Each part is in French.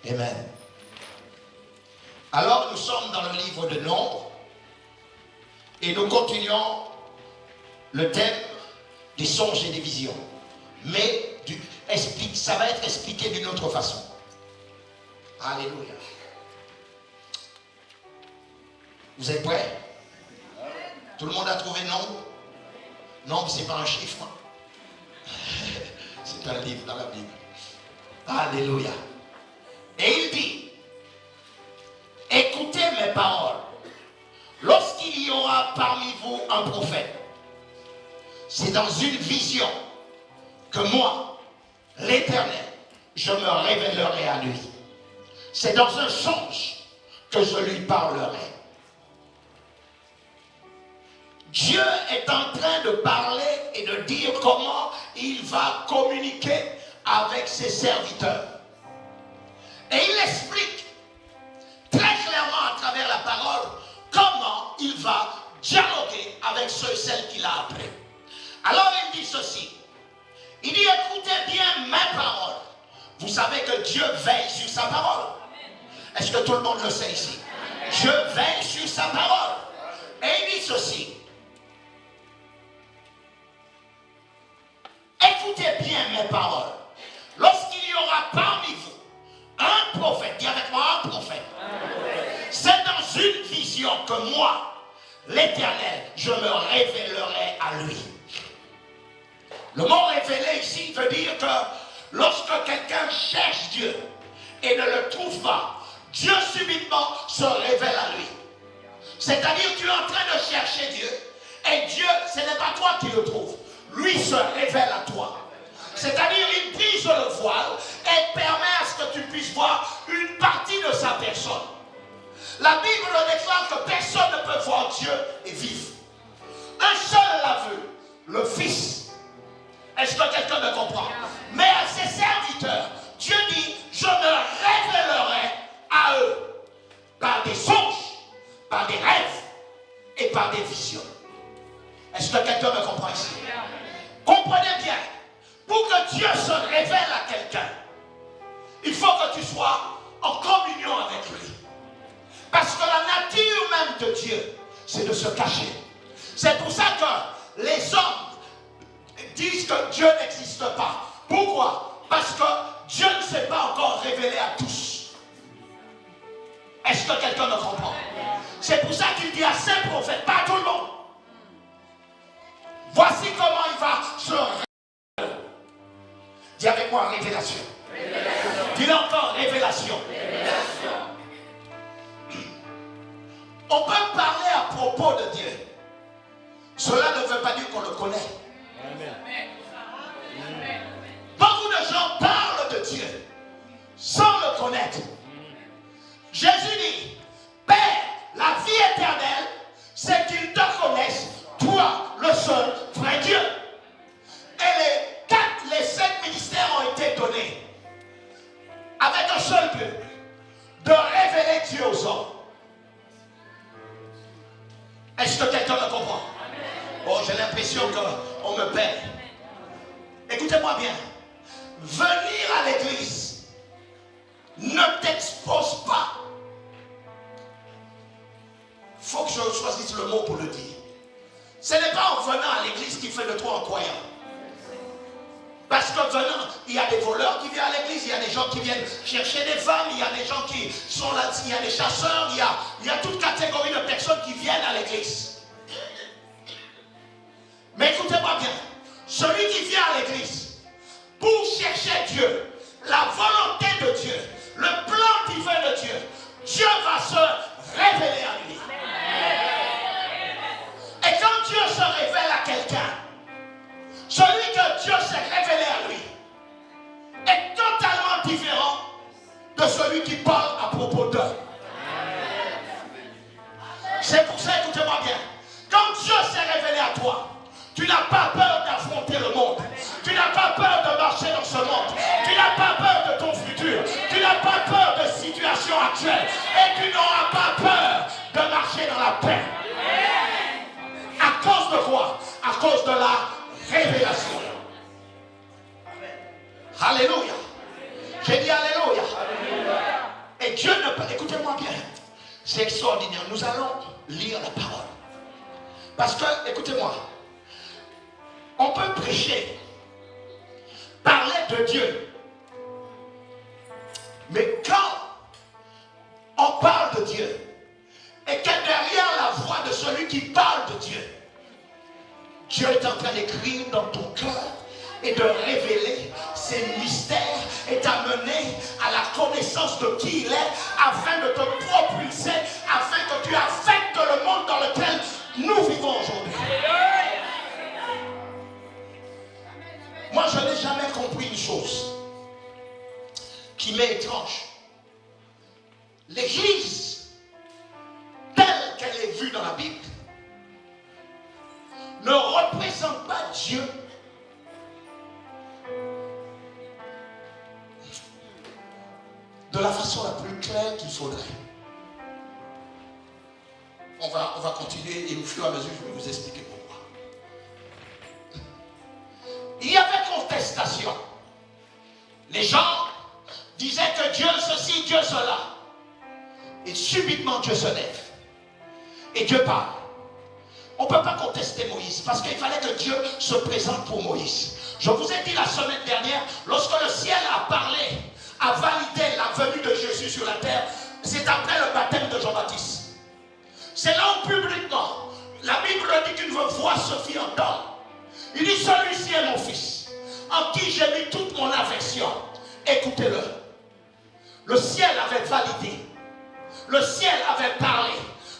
Amen. Alors nous sommes dans le livre de Nombres et nous continuons le thème des songes et des visions. Mais ça va être expliqué d'une autre façon. Alléluia. Vous êtes prêts? Tout le monde a trouvé Nombre? Nombre, ce n'est pas un chiffre. C'est un livre dans la Bible. Alléluia. Et il dit, écoutez mes paroles. Lorsqu'il y aura parmi vous un prophète, c'est dans une vision que moi, l'Éternel, je me révélerai à lui. C'est dans un songe que je lui parlerai. Dieu est en train de parler et de dire comment il va communiquer avec ses serviteurs. Et il explique très clairement à travers la parole comment il va dialoguer avec ceux et celles qu'il a appelés. Alors il dit ceci. Il dit, écoutez bien mes paroles. Vous savez que Dieu veille sur sa parole. Est-ce que tout le monde le sait ici? Dieu veille sur sa parole. Et il dit ceci. Écoutez bien mes paroles. Lorsqu'il y aura parmi vous un prophète, dis avec moi un prophète. C'est dans une vision que moi, l'Éternel, je me révélerai à lui. Le mot révéler ici veut dire que lorsque quelqu'un cherche Dieu et ne le trouve pas, Dieu subitement se révèle à lui. C'est-à-dire que tu es en train de chercher Dieu et Dieu, ce n'est pas toi qui le trouves. Lui se révèle à toi. C'est-à-dire il brise le voile et permet à ce que tu puisses voir une partie de sa personne. La Bible déclare que personne ne peut voir Dieu et vivre. Un seul l'a vu, le Fils. Est-ce que quelqu'un me comprend? Mais à ses serviteurs, Dieu dit, je me révélerai à eux par des songes, par des rêves et par des visions. Est-ce que quelqu'un me comprend ici? Comprenez bien, pour que Dieu se révèle à quelqu'un, il faut que tu sois en communion avec lui. Parce que la nature même de Dieu, c'est de se cacher. C'est pour ça que les hommes disent que Dieu n'existe pas. Pourquoi? Parce que Dieu ne s'est pas encore révélé à tous. Est-ce que quelqu'un me comprend? C'est pour ça qu'il dit à ses prophètes, pas à tout le monde. Voici comment il va se révéler. Dis avec moi révélation. Dis encore révélation. On peut parler à propos de Dieu. Cela ne veut pas dire qu'on le connaît. Beaucoup de gens parlent de Dieu sans le connaître. Jésus dit, Père, la vie éternelle, c'est qu'ils te connaissent, toi, le seul vrai Dieu. Et les 5 ministères ont été donnés avec un seul but, de révéler Dieu aux hommes. Est-ce que quelqu'un me comprend? Oh, j'ai l'impression qu'on me perd. Écoutez-moi bien. Venir à l'église ne t'expose pas. Il faut que je choisisse le mot pour le dire. Ce n'est pas en venant à l'église qui fait de toi un croyant. Parce que venant, il y a des voleurs qui viennent à l'église, il y a des gens qui viennent chercher des femmes, il y a des gens qui sont là, il y a des chasseurs, il y a toute catégorie de personnes qui viennent à l'église. Mais écoutez-moi bien, celui qui vient à l'église pour chercher Dieu, la volonté de Dieu, le plan divin de Dieu, Dieu va se révéler à lui. Et quand Dieu se révèle à quelqu'un, celui que Dieu s'est révélé à lui est totalement différent de celui qui parle à propos d'eux. C'est pour ça, écoutez-moi bien, quand Dieu s'est révélé à toi, tu n'as pas peur d'affronter le monde. Tu n'as pas peur de marcher dans ce monde. Tu n'as pas peur de ton futur. Tu n'as pas peur de situation actuelle. Et tu n'auras pas peur de marcher dans la paix. À cause de quoi? À cause de la révélation. Alléluia. J'ai dit alléluia. C'est extraordinaire. Nous allons lire la parole. Parce que, écoutez-moi, on peut prêcher, parler de Dieu. Mais quand on parle de Dieu, et que derrière la voix de celui qui parle de Dieu, Dieu est en train d'écrire dans ton cœur et de révéler ses mystères et t'amener à la connaissance de qui il est, afin de te propulser, afin que tu affectes le monde dans lequel nous vivons aujourd'hui. Moi, je n'ai jamais compris une chose qui m'est étrange. L'Église, telle qu'elle est vue dans la Bible, ne représente pas Dieu de la façon la plus claire qu'il faudrait. On va continuer et au fur et à mesure, je vais vous expliquer pourquoi. Il y avait contestation. Les gens disaient que Dieu ceci, Dieu cela. Et subitement Dieu se lève. Et Dieu parle. On ne peut pas contester Moïse parce qu'il fallait que Dieu se présente pour Moïse. Je vous ai dit la semaine dernière, lorsque le ciel a parlé, a validé la venue de Jésus sur la terre, c'est après le baptême de Jean-Baptiste. C'est là où publiquement, la Bible dit qu'une voix se fit entendre. Il dit, celui-ci est mon fils, en qui j'ai mis toute mon affection. Écoutez-le. Le ciel avait validé. Le ciel avait parlé.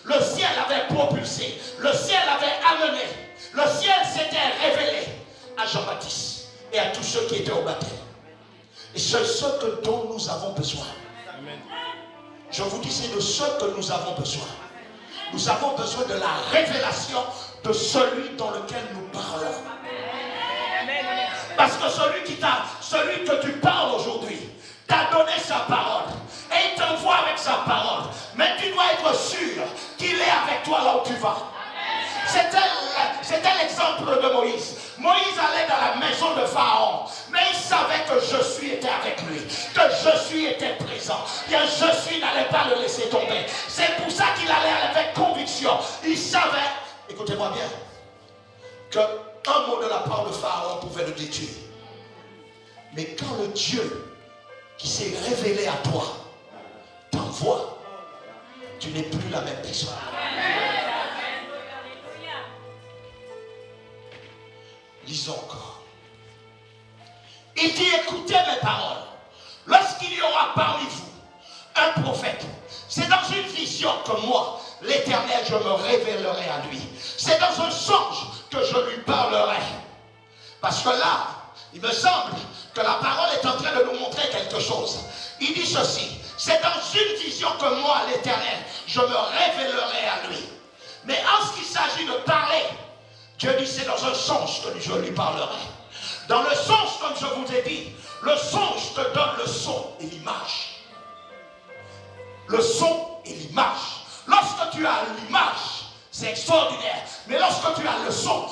Le ciel avait propulsé. Le ciel avait amené. Le ciel s'était révélé à Jean-Baptiste et à tous ceux qui étaient au baptême. Et c'est ce dont nous avons besoin. Amen. Je vous dis, c'est de ce que nous avons besoin. Nous avons besoin de la révélation de celui dans lequel nous parlons. Amen. Parce que celui que tu parles aujourd'hui, t'a donné sa parole. Et il t'envoie avec sa parole. Mais tu dois être sûr qu'il est avec toi là où tu vas. C'était l'exemple de Moïse. Moïse allait dans la maison de Pharaon, mais il savait que Josué était avec lui, que Josué était présent. Et Josué n'allait pas le laisser tomber. C'est pour ça qu'il allait avec conviction. Il savait, écoutez-moi bien, qu'un mot de la part de Pharaon pouvait le détruire. Mais quand le Dieu qui s'est révélé à toi t'envoie, tu n'es plus la même personne. Lisons encore. Il dit, écoutez mes paroles. Lorsqu'il y aura parmi vous un prophète, c'est dans une vision que moi, l'Éternel, je me révélerai à lui. C'est dans un songe que je lui parlerai. Parce que là, il me semble que la parole est en train de nous montrer quelque chose. Il dit ceci, c'est dans une vision que moi, l'Éternel, je me révélerai à lui. Mais en ce qui s'agit de parler, Dieu dit, c'est dans un songe que je lui parlerai. Dans le songe, comme je vous ai dit, le songe te donne le son et l'image. Le son et l'image. Lorsque tu as l'image, c'est extraordinaire. Mais lorsque tu as le son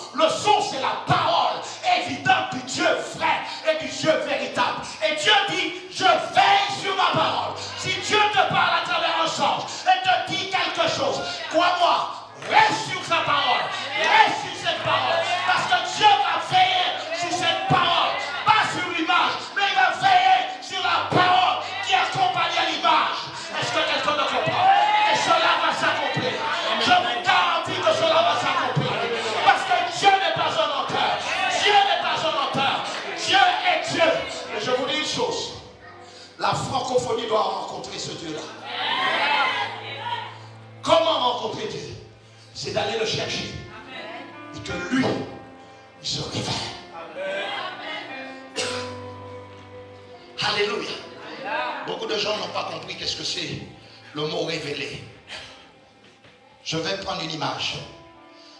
c'est la parole évidente du Dieu vrai et du Dieu véritable. Et Dieu dit, je veille sur ma parole. Si Dieu te parle à travers un songe et te dit quelque chose, crois-moi, reste sur sa parole, reste sur cette parole, parce que Dieu va veiller sur cette parole, pas sur l'image, mais il va veiller sur la parole qui accompagne l'image. Est-ce que quelqu'un ne comprend? Et cela va s'accomplir. Je vous garantis que cela va s'accomplir. Parce que Dieu n'est pas un menteur. Dieu n'est pas un menteur. Dieu est Dieu. Et je vous dis une chose. La francophonie doit rencontrer ce Dieu-là. Comment rencontrer Dieu? C'est d'aller le chercher. Et que lui, il se révèle. Alléluia. Beaucoup de gens n'ont pas compris qu'est-ce que c'est le mot révélé. Je vais prendre une image.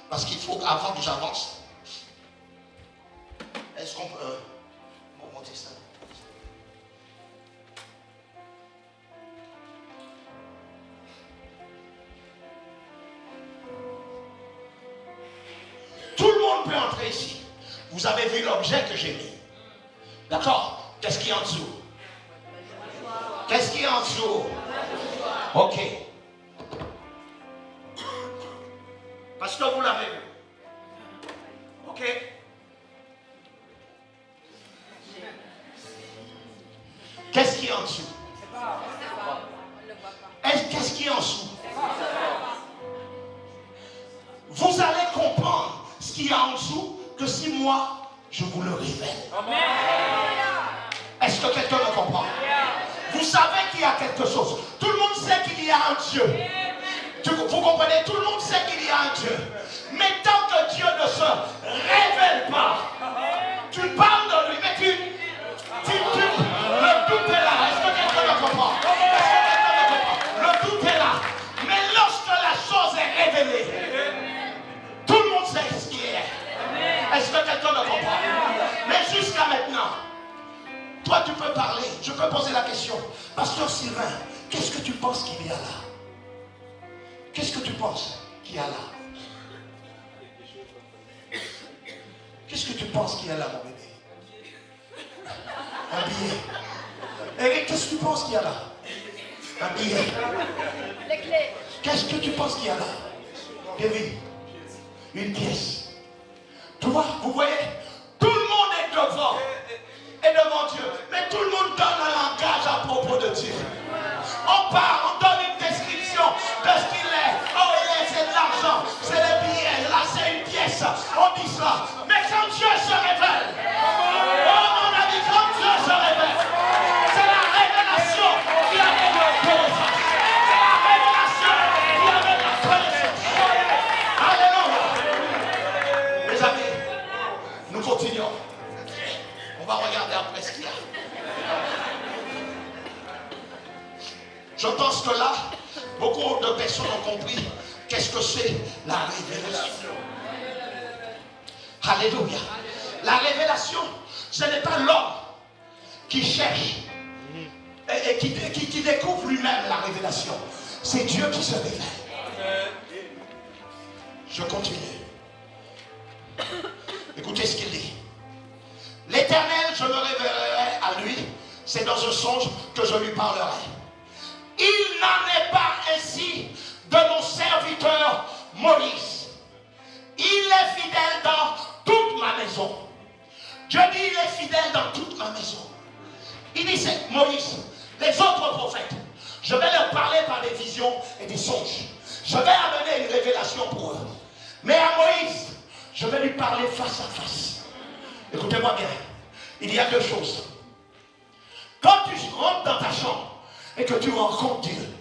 Parce qu'il faut qu'avant que j'avance. Est-ce qu'on peut monter ça? Tout le monde peut entrer ici. Vous avez vu l'objet que j'ai mis. D'accord? Qu'est-ce qu'il y a en dessous? Qu'est-ce qu'il y a en dessous? Ok. Parce que vous l'avez vu. Ok? Qu'est-ce qui est en dessous? Qu'est-ce qui est en dessous? Vous allez comprendre ce qu'il y a en dessous que si moi, je vous le révèle. Est-ce que quelqu'un me comprend? Vous savez qu'il y a quelque chose. Tout le monde sait qu'il y a un Dieu. Vous comprenez? Tout le monde sait qu'il y a un Dieu. Mais tant que Dieu ne se révèle pas, tu parles de lui, mais le doute est là. Est-ce que quelqu'un me comprend? Le doute est là. Mais lorsque la chose est révélée, tout le monde sait ce qui est. Est-ce que quelqu'un me comprend? Mais jusqu'à maintenant, toi tu peux parler. Je peux poser la question. Pasteur Sylvain, qu'est-ce que tu penses qu'il y a là? Qu'est-ce que tu penses qu'il y a là? Qu'est-ce que tu penses qu'il y a là, mon bébé? Un billet. Eric, qu'est-ce que tu penses qu'il y a là? Un billet. Les clés. Qu'est-ce que tu penses qu'il y a là? Kevin, une pièce. Tu vois, vous voyez, tout le monde est devant Dieu. Mais tout le monde donne un langage à propos de Dieu. On part, on donne une description de ce qu'il est. Oh, c'est de l'argent, c'est des billets, là c'est une pièce. On dit ça. Mais quand Dieu se révèle, oh mon ami, quand Dieu se révèle, c'est la révélation qui amène la connaissance. C'est la révélation qui amène la connaissance. Alléluia. Mes amis, nous continuons. On va regarder après ce qu'il y a. Je pense que là, beaucoup de personnes ont compris qu'est-ce que c'est la révélation. Alléluia. La révélation, ce n'est pas l'homme qui cherche et qui découvre lui-même la révélation. C'est Dieu qui se révèle. Je continue. Écoutez ce qu'il dit. L'Éternel, je me révélerai à lui. C'est dans un songe que je lui parlerai. Il n'en est pas ainsi de mon serviteur Moïse. Il est fidèle dans toute ma maison. Dieu dit, il est fidèle dans toute ma maison. Il dit, c'est Moïse, les autres prophètes, je vais leur parler par des visions et des songes. Je vais amener une révélation pour eux. Mais à Moïse, je vais lui parler face à face. Écoutez-moi bien. Il y a deux choses. Quand tu rentres dans ta chambre et que tu rencontres Dieu,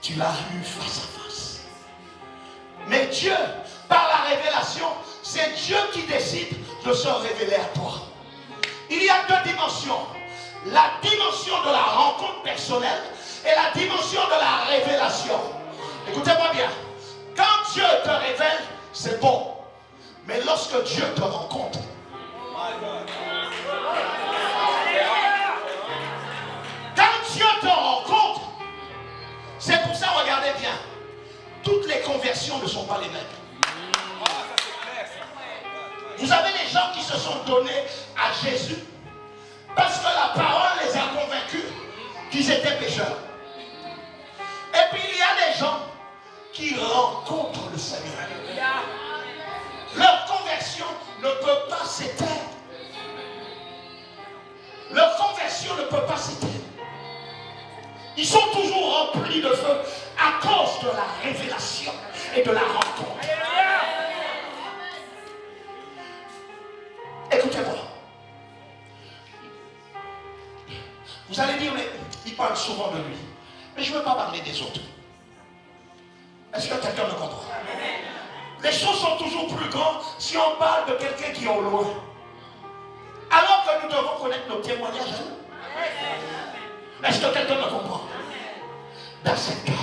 tu l'as eu face à face. Mais Dieu, par la révélation, c'est Dieu qui décide de se révéler à toi. Il y a deux dimensions. La dimension de la rencontre personnelle et la dimension de la révélation. Écoutez-moi bien. Quand Dieu te révèle, c'est bon. Mais lorsque Dieu te rencontre, quand Dieu te rencontre, c'est pour ça, regardez bien, toutes les conversions ne sont pas les mêmes. Vous avez des gens qui se sont donnés à Jésus parce que la parole les a convaincus qu'ils étaient pécheurs. Et puis il y a des gens qui rencontrent le Seigneur. Leur conversion ne peut pas s'éteindre. Leur conversion ne peut pas s'éteindre. Ils sont toujours remplis de feu à cause de la révélation et de la rencontre. Écoutez-moi. Vous allez dire, mais il parle souvent de lui. Mais je ne veux pas parler des autres. Est-ce que quelqu'un me comprend? Les choses sont toujours plus grandes si on parle de quelqu'un qui est au loin. Alors que nous devons connaître nos témoignages. Est-ce que quelqu'un me comprend? Dans cette cave,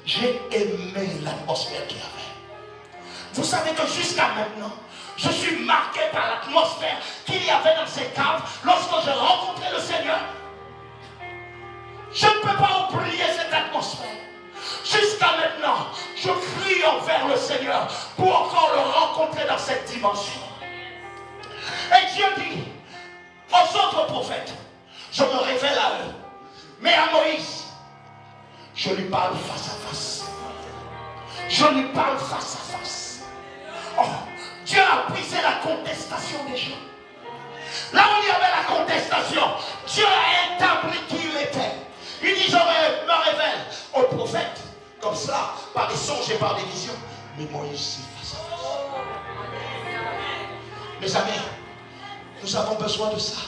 j'ai aimé l'atmosphère qu'il y avait. Vous savez que jusqu'à maintenant, je suis marqué par l'atmosphère qu'il y avait dans cette cave lorsque j'ai rencontré le Seigneur. Je ne peux pas oublier cette atmosphère. Jusqu'à maintenant, je crie envers le Seigneur pour encore le rencontrer dans cette dimension. Et Dieu dit aux autres prophètes, je me révèle à eux. Mais à Moïse, je lui parle face à face. Je lui parle face à face. Oh, Dieu a brisé la contestation des gens. Là où il y avait la contestation, Dieu a établi qui il était. Il dit, je me révèle au prophète, comme ça, par des songes et par des visions. Mais Moïse, c'est face à face. Mes amis, nous avons besoin de ça.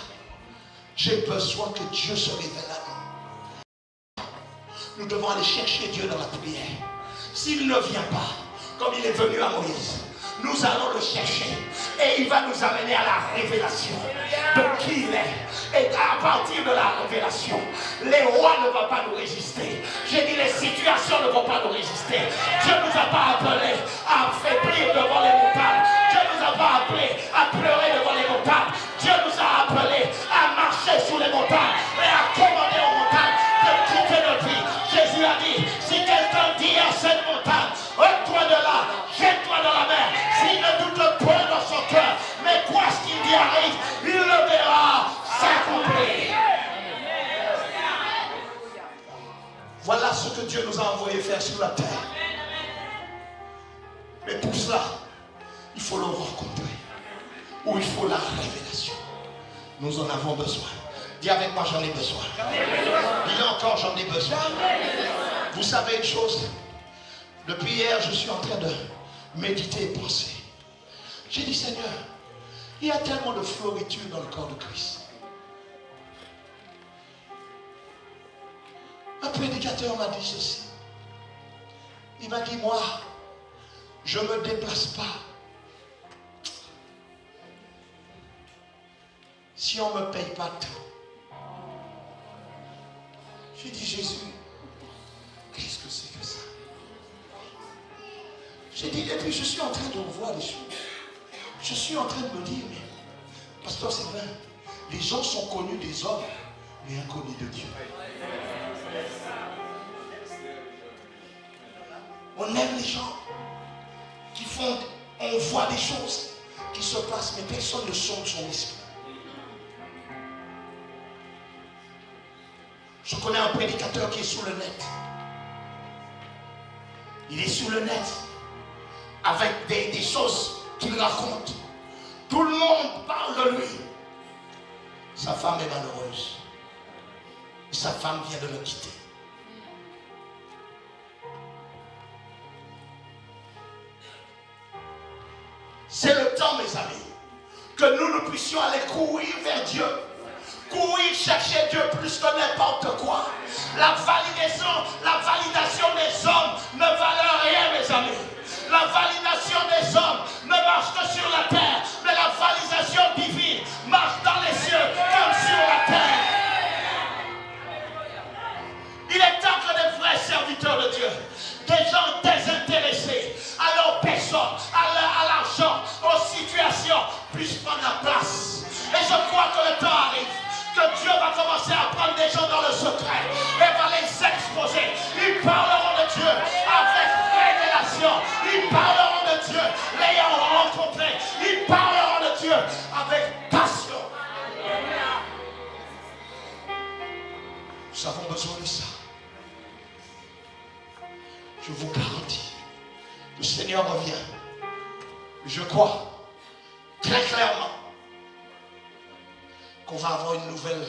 J'ai besoin que Dieu se révèle à nous. Nous devons aller chercher Dieu dans la prière. S'il ne vient pas, comme il est venu à Moïse, nous allons le chercher et il va nous amener à la révélation de qui il est. Et à partir de la révélation, les rois ne vont pas nous résister. J'ai dit, les situations ne vont pas nous résister. Dieu ne nous a pas appelés à faiblir devant les montagnes. Dieu ne nous a pas appelés à pleurer devant les montagnes. Dieu nous a appelés à marcher sous les montagnes et à commander aux montagnes de quitter notre vie. Jésus a dit, si quelqu'un dit à cette montagne, ôte-toi de là, jette-toi dans la mer, s'il ne doute point dans son cœur, mais quoi ce qu'il dit arrive, il le verra s'accomplir. Voilà ce que Dieu nous a envoyé faire sur la terre. Mais pour cela, il faut le rencontrer. Ou il faut la révélation. Nous en avons besoin. Dis avec moi, j'en ai besoin. Dis encore, j'en ai besoin. Vous savez une chose? Depuis hier, je suis en train de méditer et penser. J'ai dit, Seigneur, il y a tellement de floritude dans le corps de Christ. Un prédicateur m'a dit ceci. Il m'a dit, moi, je ne me déplace pas. Si on ne me paye pas tout. J'ai dit, Jésus, qu'est-ce que c'est que ça? J'ai dit, et puis je suis en train de revoir des choses. Je suis en train de me dire, mais, pasteur Sylvain, les gens sont connus des hommes, mais inconnus de Dieu. On aime les gens qui font, on voit des choses qui se passent, mais personne ne sonde son esprit. Je connais un prédicateur qui est sous le net. Il est sous le net avec des choses qu'il raconte. Tout le monde parle de lui. Sa femme est malheureuse. Sa femme vient de le quitter. C'est le temps, mes amis, que nous puissions aller courir vers Dieu. Courir chercher Dieu plus que n'importe quoi. La validation des hommes ne valent rien, mes amis. La validation des hommes ne marche que sur la terre, mais la validation divine marche dans les cieux comme sur la terre. Il est temps que des vrais serviteurs de Dieu, des gens désintéressés à leur personne, à l'argent, aux situations, puissent prendre la place. Et je crois que le temps arrive, que Dieu va commencer à prendre des gens dans le secret et va les exposer. Ils parleront de Dieu avec révélation. Ils parleront de Dieu l'ayant rencontré. Ils parleront de Dieu avec passion. Nous avons besoin de ça. Je vous garantis, le Seigneur revient. Je crois très clairement qu'on va avoir une nouvelle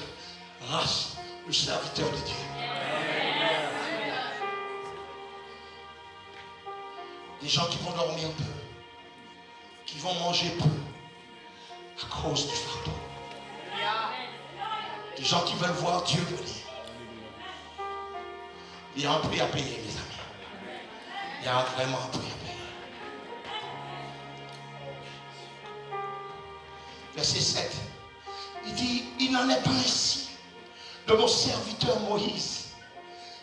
race de serviteurs de Dieu. Des gens qui vont dormir peu, qui vont manger peu à cause du fardeau. Des gens qui veulent voir Dieu venir. Il y a un prix à payer, mes amis. Il y a vraiment un prix à payer. Verset 7. Il dit, il n'en est pas ainsi de mon serviteur Moïse.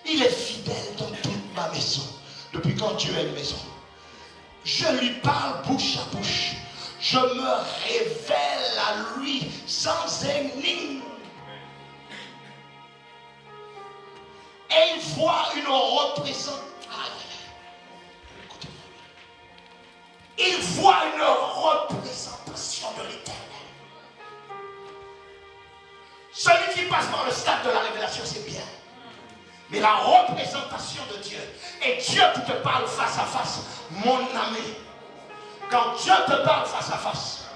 Il est fidèle dans toute ma maison. Depuis quand Dieu a une maison? Je lui parle bouche à bouche. Je me révèle à lui sans énigme. Et il voit une représentation. Il voit une représentation de l'Éternel. Celui qui passe par le stade de la révélation, c'est bien. mais la représentation de Dieu. Et Dieu qui te parle face à face, mon ami. Quand Dieu te parle face à face,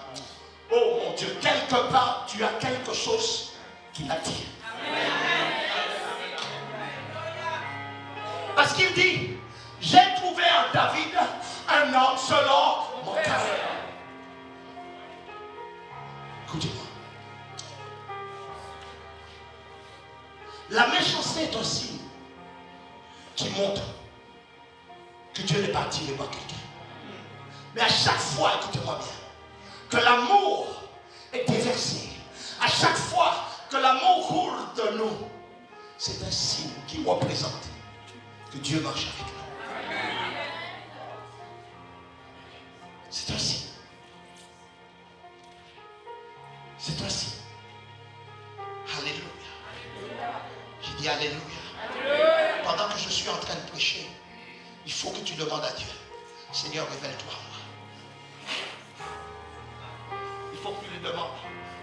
oh mon Dieu, quelque part, tu as quelque chose qui l'attire. Parce qu'il dit, j'ai trouvé en David un homme selon mon cœur. Écoutez-moi. La méchanceté est un signe qui montre que Dieu n'est pas attiré par quelqu'un. Mais à chaque fois, écoutez-moi bien, que l'amour est déversé, à chaque fois que l'amour coule de nous, c'est un signe qui représente que Dieu marche avec nous. C'est un signe. C'est un signe. Alléluia. J'ai dit alléluia. Pendant que je suis en train de prêcher, il faut que tu demandes à Dieu, Seigneur, révèle-toi à moi. Il faut que tu lui demandes,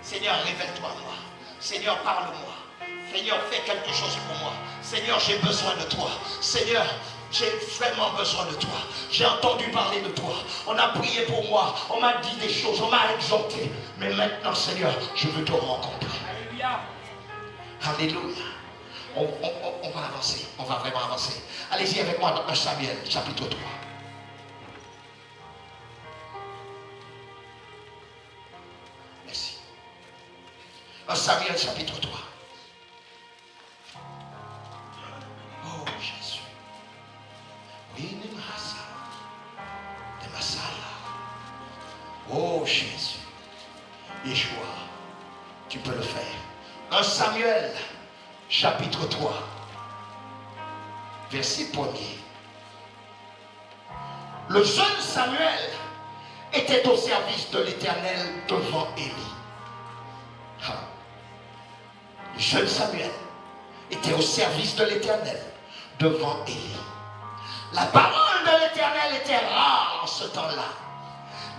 Seigneur, révèle-toi à moi. Seigneur, parle-moi. Seigneur, fais quelque chose pour moi. Seigneur, j'ai besoin de toi. Seigneur, j'ai vraiment besoin de toi. J'ai entendu parler de toi. On a prié pour moi. On m'a dit des choses. On m'a exhorté. Mais maintenant, Seigneur, je veux te rencontrer. Alléluia. Alléluia. On va avancer. On va vraiment avancer. Allez-y avec moi dans 1 Samuel, chapitre 3. Merci. 1 Samuel, chapitre 3. Oh, Jésus. Oui, des masala. Oh, Jésus. Yeshua, tu peux le faire. 1 Samuel, chapitre 3, verset 1er. Le jeune Samuel était au service de l'Éternel devant Élie. Le jeune Samuel était au service de l'Éternel devant Élie. La parole de l'Éternel était rare en ce temps-là.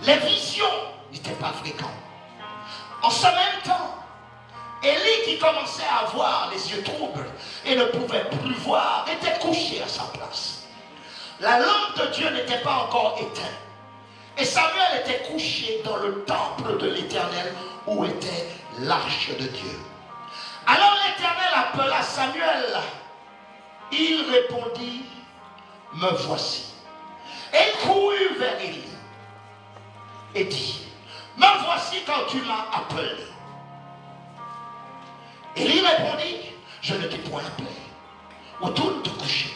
Les visions n'étaient pas fréquentes. En ce même temps, Élie, qui commençait à avoir les yeux troubles et ne pouvait plus voir, était couché à sa place. La lampe de Dieu n'était pas encore éteinte. Et Samuel était couché dans le temple de l'Éternel où était l'arche de Dieu. Alors l'Éternel appela Samuel. Il répondit, me voici. Et il courut vers Élie et dit, me voici quand tu m'as appelé. Élie répondit, je ne t'ai point appelé. Retourne te coucher.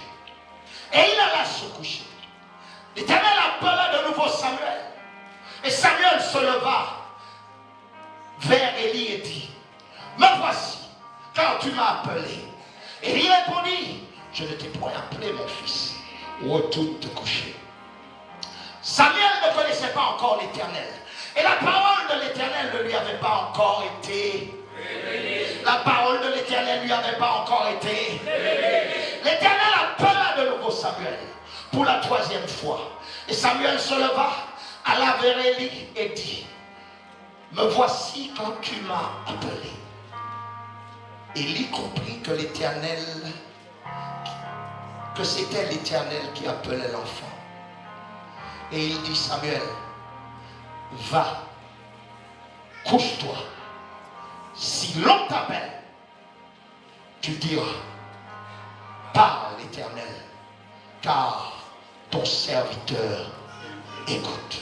Et il alla se coucher. L'Éternel appela de nouveau Samuel. Et Samuel se leva vers Élie et dit, me voici quand tu m'as appelé. Élie répondit, je ne t'ai point appelé mon fils. Retourne te coucher. Samuel ne connaissait pas encore l'Éternel. Et la parole de l'Éternel ne lui avait pas encore été révélée. La parole de l'Éternel ne lui avait pas encore été révélée. L'Éternel appela de nouveau Samuel pour la troisième fois. Et Samuel se leva, alla vers Élie et dit, me voici quand tu m'as appelé. Élie comprit que l'Éternel, que c'était l'Éternel qui appelait l'enfant. Et il dit, Samuel, va, couche-toi. Si l'on t'appelle, tu diras, parle l'Éternel, car ton serviteur écoute.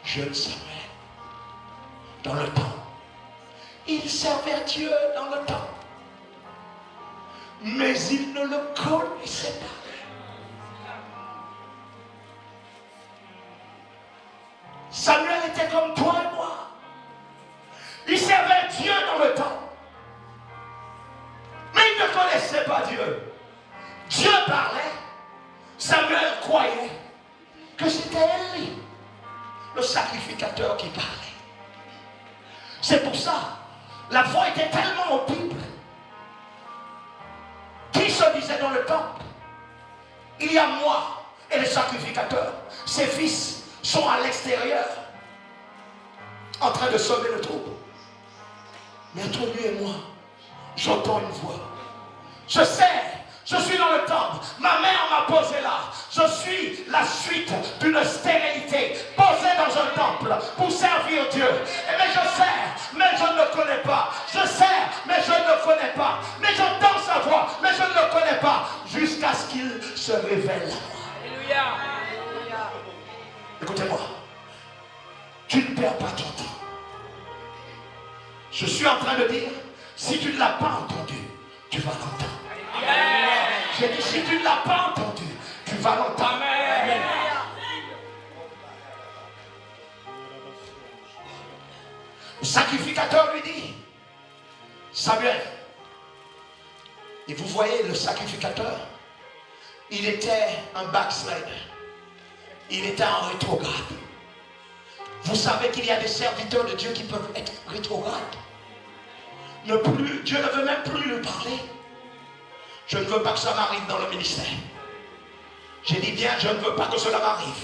Jeune Samuel, dans le temps, il servait Dieu dans le temps, mais il ne le connaissait pas. Samuel était comme toi et moi. Il servait Dieu dans le temps, mais il ne connaissait pas Dieu. Dieu parlait, Samuel croyait que c'était Élie, le sacrificateur, qui parlait. C'est pour ça, la voix était tellement audible. Qui se disait dans le temple, il y a moi et le sacrificateur, ses fils sont à l'extérieur, en train de semer le troupeau. Mais entre lui et moi, j'entends une voix. Je sais, je suis dans le temple. Ma mère m'a posé là. Je suis la suite d'une stérilité posée dans un temple pour servir Dieu. Mais je sais, mais je ne le connais pas. Je sais, mais je ne le connais pas. Mais j'entends sa voix, mais je ne le connais pas. Jusqu'à ce qu'il se révèle à moi. Alléluia. Écoutez-moi. Tu ne perds pas ton temps. Je suis en train de dire, si tu ne l'as pas entendu, tu vas l'entendre. J'ai dit, si tu ne l'as pas entendu, tu vas l'entendre. Le sacrificateur lui dit, Samuel, et vous voyez le sacrificateur, il était un backslider. Il était en rétrograde. Vous savez qu'il y a des serviteurs de Dieu qui peuvent être rétrogrades. Dieu ne veut même plus lui parler. Je ne veux pas que ça m'arrive dans le ministère. J'ai dit bien, je ne veux pas que cela m'arrive.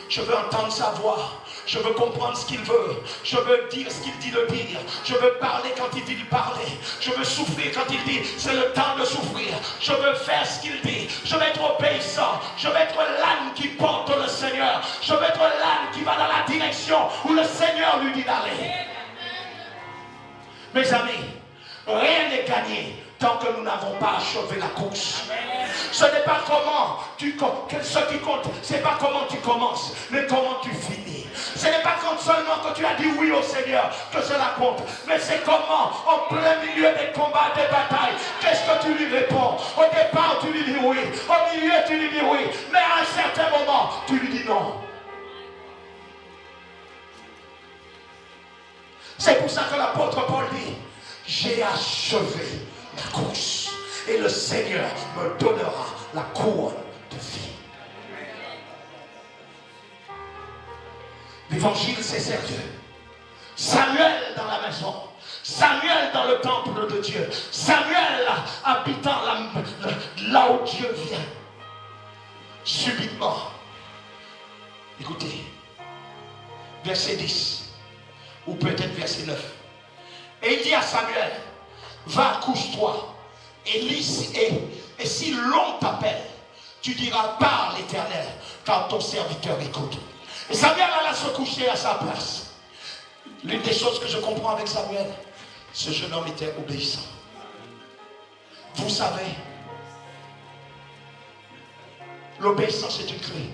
Je veux entendre sa voix. Je veux comprendre ce qu'il veut. Je veux dire ce qu'il dit de dire. Je veux parler quand il dit de parler. Je veux souffrir quand il dit c'est le temps de souffrir. Je veux faire ce qu'il dit. Je veux être obéissant. Je veux être l'âne qui porte le Seigneur. Je veux être l'âne qui va dans la direction où le Seigneur lui dit d'aller. Mes amis, rien n'est gagné tant que nous n'avons pas achevé la course. Ce n'est pas comment ce qui compte, c'est pas comment tu commences, mais comment tu finis. Ce n'est pas quand seulement que tu as dit oui au Seigneur que cela compte, mais c'est comment, en plein milieu des combats, des batailles, qu'est-ce que tu lui réponds. Au départ, tu lui dis oui, au milieu, tu lui dis oui, mais à un certain moment, tu lui dis non. C'est pour ça que l'apôtre Paul dit, j'ai achevé la course et le Seigneur me donnera la couronne de vie. L'évangile, c'est sérieux. Samuel dans la maison, Samuel dans le temple de Dieu, Samuel habitant là où Dieu vient. Subitement, écoutez, verset 10 ou peut-être verset 9. Et il dit à Samuel, va, couche-toi, et si l'on t'appelle, tu diras, parle l'Éternel, car ton serviteur écoute. Et Samuel alla se coucher à sa place. L'une des choses que je comprends avec Samuel, ce jeune homme était obéissant. Vous savez, l'obéissance est une clé.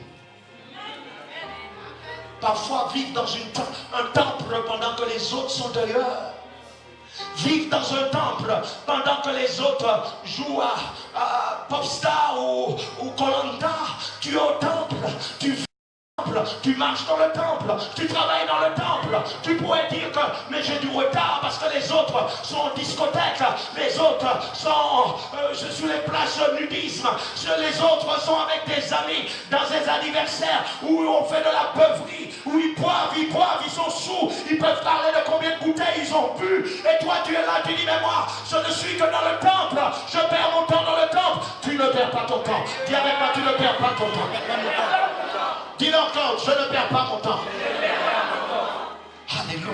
Parfois, vivre dans un temple pendant que les autres sont dehors. Vivre dans un temple pendant que les autres jouent à Popstar ou Koh-Lanta. Tu es au temple, tu marches dans le temple, tu travailles dans le temple. Tu pourrais dire que mais j'ai du retard parce que les autres sont en discothèque, les autres sont sur les places nudisme, les autres sont avec des amis dans des anniversaires où on fait de la beuverie, où ils boivent, ils sont sous, ils peuvent parler de combien de bouteilles ils ont bu. Et toi tu es là, tu dis mais moi je ne suis que dans le temple, je perds mon temps dans le temple. Tu ne perds pas ton temps. Dis avec moi, tu ne perds pas ton temps. Dis encore, je ne perds pas mon temps. Alléluia.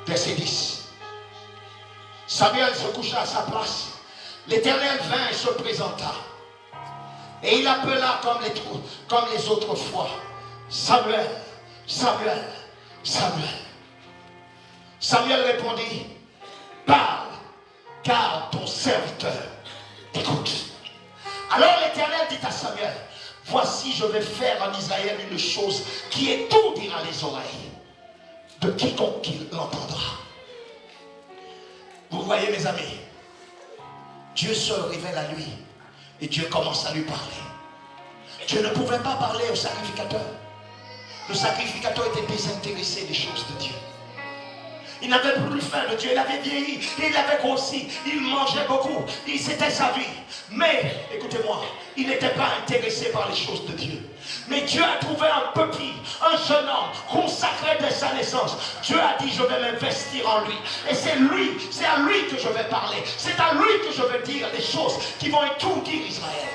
Verset 10. Samuel se coucha à sa place. L'Éternel vint et se présenta. Et il appela comme les autres fois. Samuel, Samuel, Samuel. Samuel répondit, parle, car ton serviteur écoute. Alors l'Éternel dit à Samuel, voici je vais faire en Israël une chose qui étourdira les oreilles de quiconque qui l'entendra. Vous voyez mes amis, Dieu se révèle à lui et Dieu commence à lui parler. Dieu ne pouvait pas parler au sacrificateur. Le sacrificateur était désintéressé des choses de Dieu. Il n'avait plus faim de Dieu, il avait vieilli, il avait grossi, il mangeait beaucoup, c'était sa vie. Mais, écoutez-moi, il n'était pas intéressé par les choses de Dieu. Mais Dieu a trouvé un petit, un jeune homme consacré dès sa naissance. Dieu a dit, je vais m'investir en lui. Et c'est à lui que je vais parler. C'est à lui que je vais dire les choses qui vont étourdir Israël.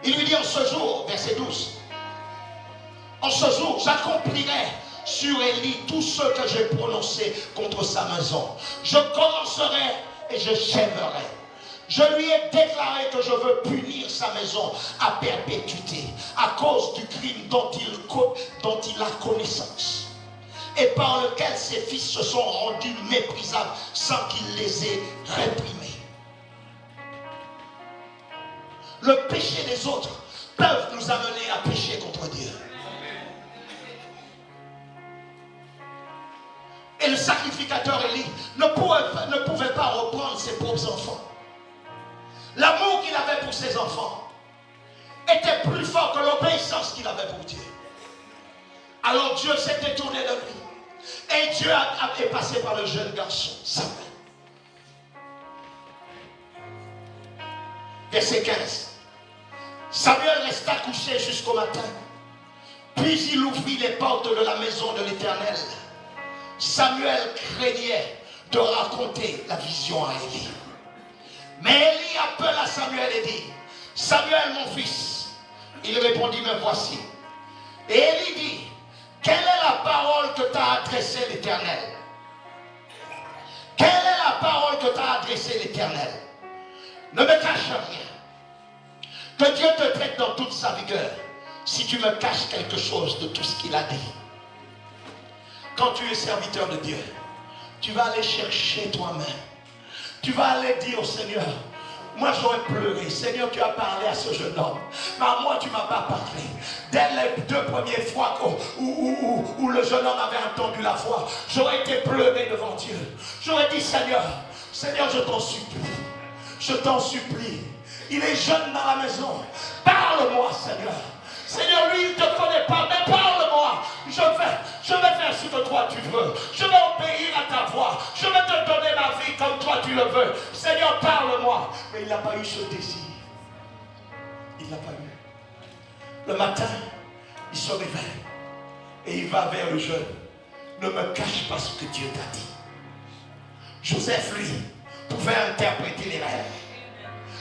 Il lui dit en ce jour, verset 12, En ce jour, j'accomplirai sur Élie tout ce que j'ai prononcé contre sa maison. Je commencerai et je chèverai. Je lui ai déclaré que je veux punir sa maison à perpétuité à cause du crime dont il a connaissance et par lequel ses fils se sont rendus méprisables sans qu'il les ait réprimés. Le péché des autres peuvent nous amener à pécher contre Dieu. Et le sacrificateur Élie ne pouvait pas reprendre ses propres enfants. L'amour qu'il avait pour ses enfants était plus fort que l'obéissance qu'il avait pour Dieu. Alors Dieu s'est détourné de lui. Et Dieu est passé par le jeune garçon, Samuel. Verset 15. Samuel resta couché jusqu'au matin. Puis il ouvrit les portes de la maison de l'Éternel. Samuel craignait de raconter la vision à Élie. Mais Élie appela Samuel et dit: Samuel, mon fils. Il répondit: me voici. Et Élie dit: quelle est la parole que t'a adressée l'Éternel? Quelle est la parole que t'a adressée l'Éternel? Ne me cache rien. Que Dieu te traite dans toute sa vigueur si tu me caches quelque chose de tout ce qu'il a dit. Quand tu es serviteur de Dieu, tu vas aller chercher toi-même. Tu vas aller dire au Seigneur: moi j'aurais pleuré. Seigneur, tu as parlé à ce jeune homme. Mais à moi tu ne m'as pas parlé. Dès les 2 premières fois où le jeune homme avait entendu la voix, j'aurais été pleuré devant Dieu. J'aurais dit: Seigneur, je t'en supplie. Je t'en supplie. Il est jeune dans la maison. Parle-moi, Seigneur. Seigneur, lui, il ne te connaît pas, mais parle-moi. Je vais faire ce que toi tu veux. Je vais obéir à ta voix. Je vais te donner ma vie comme toi tu le veux. Seigneur, parle-moi. Mais il n'a pas eu ce désir. Il n'a pas eu. Le matin, il se réveille et il va vers le jeune. Ne me cache pas ce que Dieu t'a dit. Joseph, lui, pouvait interpréter les rêves.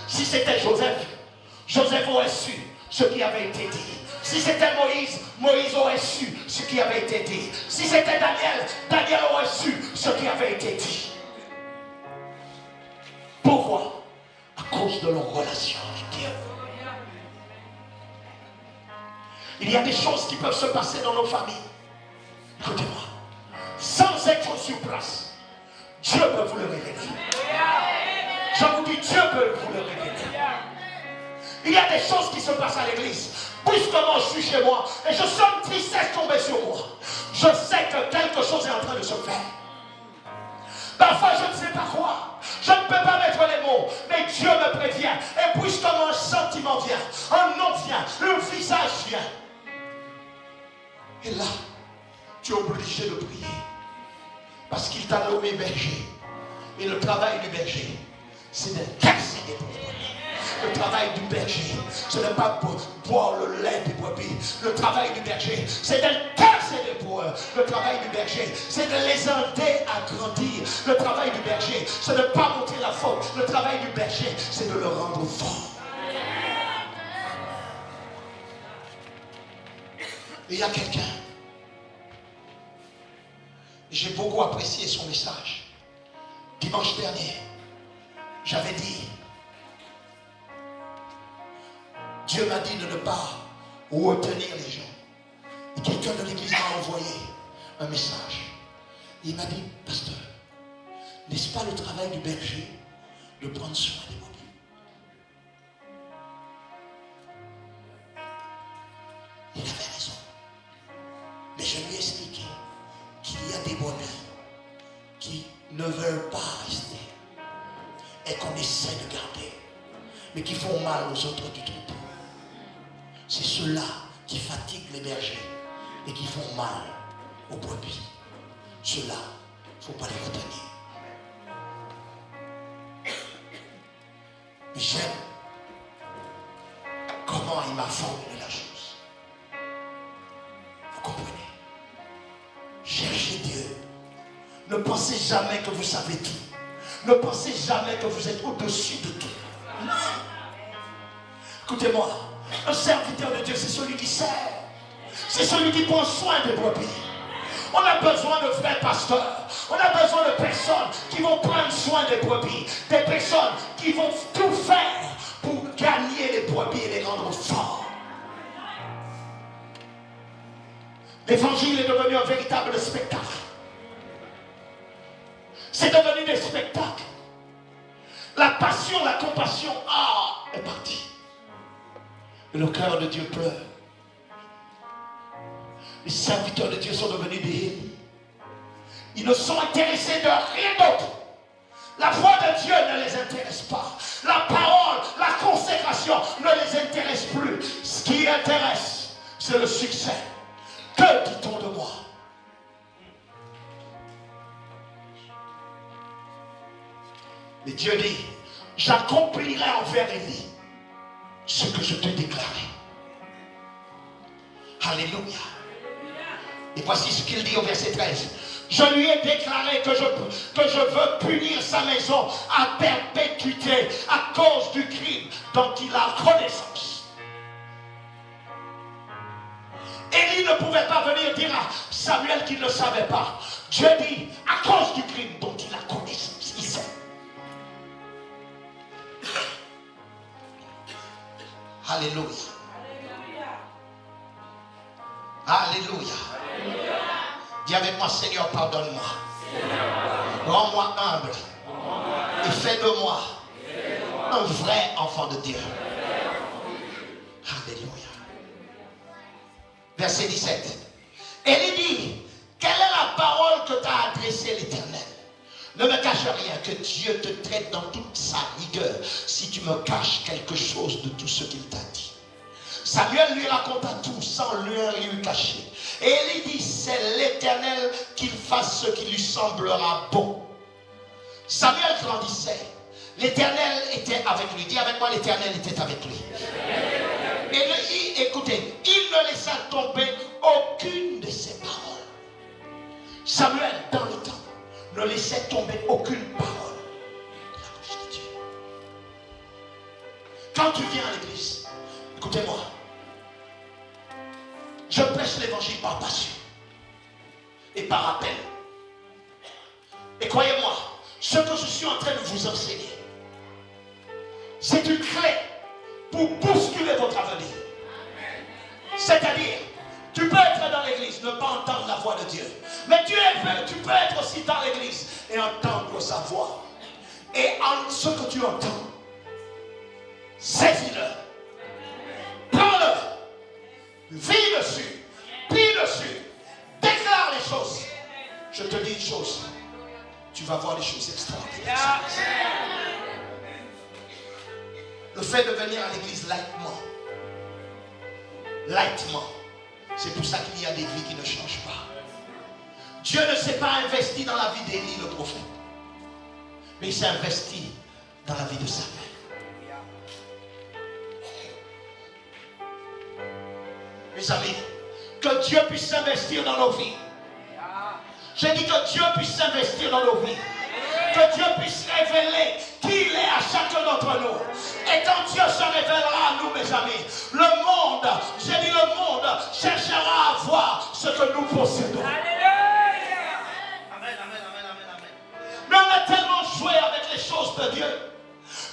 Si c'était Joseph aurait su ce qui avait été dit. Si c'était Moïse aurait su ce qui avait été dit. Si c'était Daniel aurait su ce qui avait été dit. Pourquoi? À cause de leur relation avec Dieu. Il y a des choses qui peuvent se passer dans nos familles. Écoutez-moi. Sans être sur place, Dieu peut vous le révéler. Je vous dis, Dieu peut vous le révéler. Il y a des choses qui se passent à l'église. Brusquement, je suis chez moi et je sens une tristesse tomber sur moi. Je sais que quelque chose est en train de se faire. Parfois, je ne sais pas quoi. Je ne peux pas mettre les mots, mais Dieu me prévient. Et brusquement, un sentiment vient, un nom vient, un visage vient. Et là, tu es obligé de prier. Parce qu'il t'a nommé berger. Et le travail du berger, c'est d'intercéder pour toi. Le travail du berger, ce n'est pas pour boire le lait des brebis. Le travail du berger, c'est d'intercéder pour eux. Le travail du berger, c'est de les aider à grandir. Le travail du berger, c'est de ne pas montrer la faute. Le travail du berger, c'est de le rendre fort. Il y a quelqu'un, j'ai beaucoup apprécié son message. Dimanche dernier, j'avais dit: Dieu m'a dit de ne pas retenir les gens. Et quelqu'un de l'église m'a envoyé un message. Et il m'a dit: pasteur, n'est-ce pas le travail du berger de prendre soin des brebis? Il avait raison. Mais je lui ai expliqué qu'il y a des brebis qui ne veulent pas rester et qu'on essaie de garder, mais qui font mal aux autres du troupeau. C'est ceux-là qui fatiguent les bergers et qui font mal aux brebis. Ceux-là, il ne faut pas les retenir. Mais j'aime comment il m'a formulé la chose. Vous comprenez? Cherchez Dieu. Ne pensez jamais que vous savez tout. Ne pensez jamais que vous êtes au-dessus de tout. Non. Écoutez-moi. Un serviteur de Dieu, c'est celui qui sert. C'est celui qui prend soin des brebis. On a besoin de vrais pasteurs. On a besoin de personnes qui vont prendre soin des brebis. Des personnes qui vont tout faire pour gagner les brebis et les rendre forts. L'évangile est devenu un véritable spectacle. C'est devenu des spectacles. La passion, la compassion, est partie. Et le cœur de Dieu pleure. Les serviteurs de Dieu sont devenus des héros. Ils ne sont intéressés de rien d'autre. La voix de Dieu ne les intéresse pas. La parole, la consécration ne les intéresse plus. Ce qui intéresse, c'est le succès. Que dit-on de moi? Mais Dieu dit, j'accomplirai envers Élie ce que je t'ai déclaré. Alléluia. Et voici ce qu'il dit au verset 13. Je lui ai déclaré que je veux punir sa maison à perpétuité à cause du crime dont il a connaissance. Élie ne pouvait pas venir dire à Samuel qu'il ne savait pas. Dieu dit, à cause du crime dont il a connaissance, il sait. Alléluia. Alléluia. Dis avec moi, Seigneur, pardonne-moi. Rends-moi humble. Et fais de moi un vrai enfant de Dieu. Alléluia. Verset 17. Élie dit, quelle est la parole que t'a adressée l'Éternel? Ne me cache rien, que Dieu te traite dans toute sa rigueur si tu me caches quelque chose de tout ce qu'il t'a dit. Samuel lui raconta tout sans rien lui cacher. Et Élie dit, c'est l'Éternel qu'il fasse ce qui lui semblera bon. Samuel grandissait. L'Éternel était avec lui. Dis avec moi, l'Éternel était avec lui. Et écoutez, il ne laissa tomber aucune de ses paroles. Samuel, dans le temps, ne laissait tomber aucune parole de la bouche de Dieu. Quand tu viens à l'église, écoutez-moi, je prêche l'évangile par passion et par appel. Et croyez-moi, ce que je suis en train de vous enseigner, c'est une clé pour bousculer votre avenir. C'est-à-dire, tu peux être dans l'église, ne pas entendre la voix de Dieu. Mais tu peux être aussi dans l'église et entendre sa voix. Et en ce que tu entends, saisis-le. Prends-le. Vis dessus. Prie dessus. Déclare les choses. Je te dis une chose. Tu vas voir des choses extraordinaires. Le fait de venir à l'église lightement, c'est pour ça qu'il y a des vies qui ne changent pas. Dieu ne s'est pas investi dans la vie d'Élie le prophète, mais il s'est investi dans la vie de Samuel. Mes amis, que Dieu puisse s'investir dans nos vies. J'ai dit que Dieu puisse s'investir dans nos vies. Que Dieu puisse révéler qui il est à chacun d'entre nous. Et quand Dieu se révélera à nous, mes amis, le monde, j'ai dit le monde, cherchera à voir ce que nous possédons. Alléluia. Amen, amen, amen, amen, amen. Mais on a tellement joué avec les choses de Dieu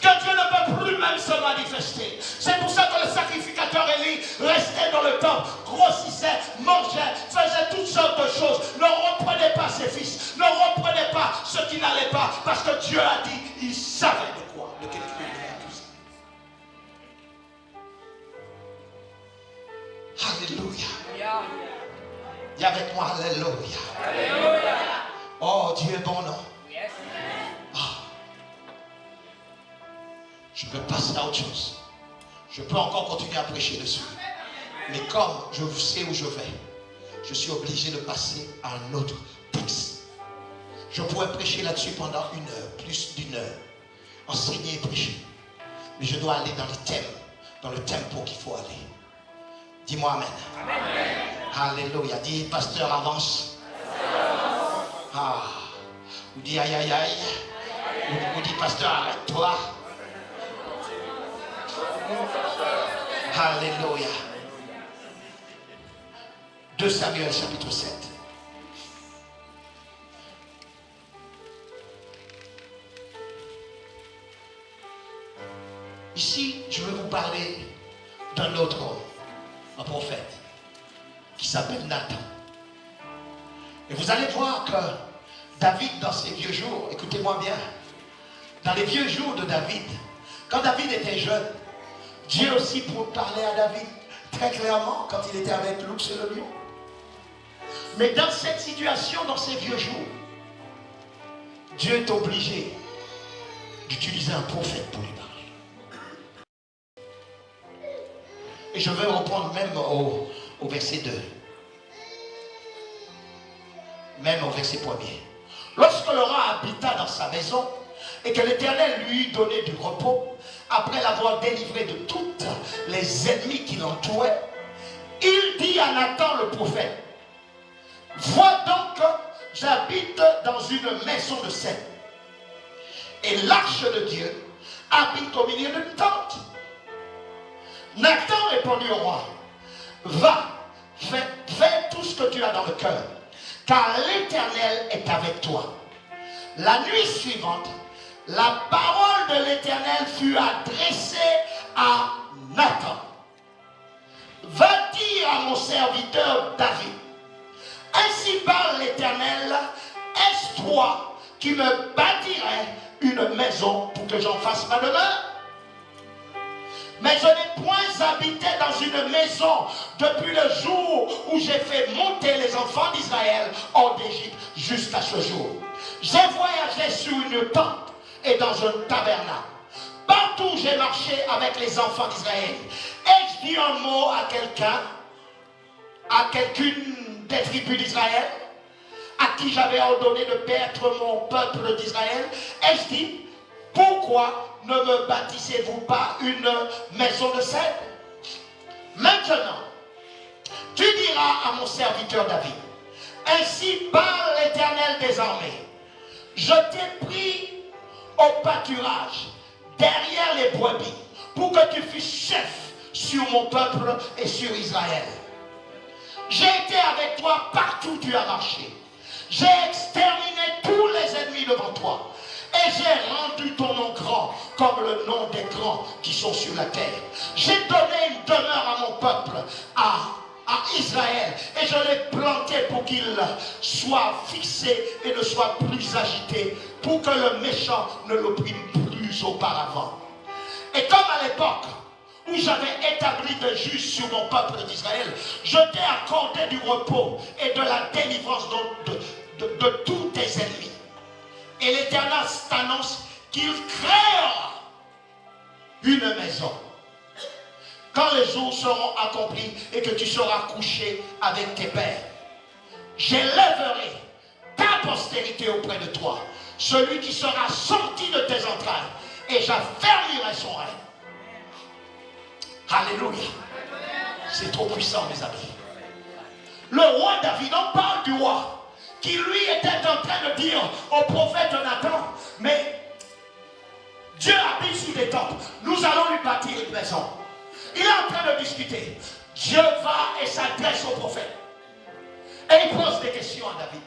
que Dieu ne peut plus même se manifester. C'est pour ça que le sacrificateur Élie restait dans le temple, grossissait, mangeait, faisait toutes sortes de choses. Ne reprenait pas ses fils, ne reprenait pas ce qui n'allait pas, parce que Dieu a dit, il savait de quoi, de quel Dieu il devait accuser. Alléluia. Dis avec moi, alléluia. Alléluia. Oh, Dieu est bon, non? Je peux passer à autre chose. Je peux encore continuer à prêcher dessus. Mais comme je sais où je vais, je suis obligé de passer à un autre texte. Je pourrais prêcher là-dessus pendant 1 heure, plus d'1 heure. Enseigner et prêcher. Mais je dois aller dans le thème, dans le tempo qu'il faut aller. Dis-moi amen. Amen. Alléluia. Dis, pasteur, avance. Ah. Ou dis, aïe, aïe, aïe. Ou dis, pasteur, arrête-toi. Alléluia. 2 Samuel chapitre 7. Ici, je vais vous parler d'un autre homme, un prophète, qui s'appelle Nathan. Et vous allez voir que David, dans ses vieux jours, écoutez-moi bien, dans les vieux jours de David, quand David était jeune, Dieu aussi parlait à David très clairement quand il était avec l'ours et le lion. Mais dans cette situation, dans ces vieux jours, Dieu est obligé d'utiliser un prophète pour lui parler. Et je vais reprendre même au verset 2. Même au verset 1er. Lorsque le roi habita dans sa maison et que l'Éternel lui eut donné du repos, après l'avoir délivré de toutes les ennemis qui l'entouraient, il dit à Nathan le prophète, vois donc que j'habite dans une maison de cèdre et l'arche de Dieu habite au milieu d'une tente. Nathan répondit au roi, va, fais tout ce que tu as dans le cœur, car l'Éternel est avec toi. La nuit suivante, la parole de l'Éternel fut adressée à Nathan. Va dire à mon serviteur David, ainsi parle l'Éternel, est-ce toi qui me bâtirais une maison pour que j'en fasse ma demeure? Mais je n'ai point habité dans une maison depuis le jour où j'ai fait monter les enfants d'Israël hors d'Égypte jusqu'à ce jour. J'ai voyagé sur une tente et dans un tabernacle. Partout où j'ai marché avec les enfants d'Israël. Ai-je dit un mot à quelqu'un, à quelqu'une des tribus d'Israël, à qui j'avais ordonné de paître mon peuple d'Israël? Ai-je dit, pourquoi ne me bâtissez-vous pas une maison de cèdre? Maintenant, tu diras à mon serviteur David, ainsi parle l'Éternel des armées, je t'ai pris au pâturage derrière les brebis pour que tu fusses chef sur mon peuple et sur Israël. J'ai été avec toi partout où tu as marché. J'ai exterminé tous les ennemis devant toi. Et j'ai rendu ton nom grand comme le nom des grands qui sont sur la terre. J'ai donné une demeure à mon peuple, à Israël. Et je l'ai planté pour qu'il soit fixé et ne soit plus agité. Pour que le méchant ne l'opprime plus auparavant. Et comme à l'époque où j'avais établi des juges sur mon peuple d'Israël, je t'ai accordé du repos et de la délivrance de tous tes ennemis. Et l'Éternel t'annonce qu'il créera une maison. Quand les jours seront accomplis et que tu seras couché avec tes pères, j'élèverai ta postérité auprès de toi, celui qui sera sorti de tes entrailles, et j'affermirai son règne. Alléluia. C'est trop puissant, mes amis. Le roi David, on parle du roi qui lui était en train de dire au prophète Nathan, mais Dieu habite sous des temples, nous allons lui bâtir une maison. Il est en train de discuter. Dieu va et s'adresse au prophète. Et il pose des questions à David.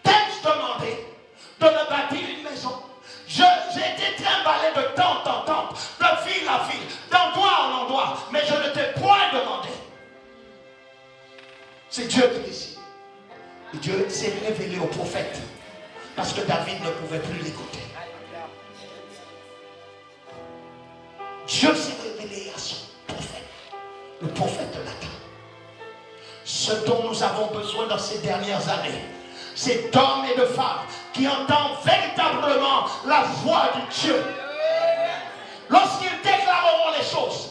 T'ai-je demandé de me bâtir une maison? J'ai été trimballé de tente en tente, de ville à ville, d'endroit en endroit, mais je ne t'ai point demandé. C'est Dieu qui décide. Et Dieu s'est révélé au prophète parce que David ne pouvait plus l'écouter. Dieu s'est révélé à son prophète, le prophète de Nathan. Ce dont nous avons besoin dans ces dernières années, c'est d'hommes et de femmes qui entendent véritablement la voix du Dieu. Lorsqu'ils déclareront les choses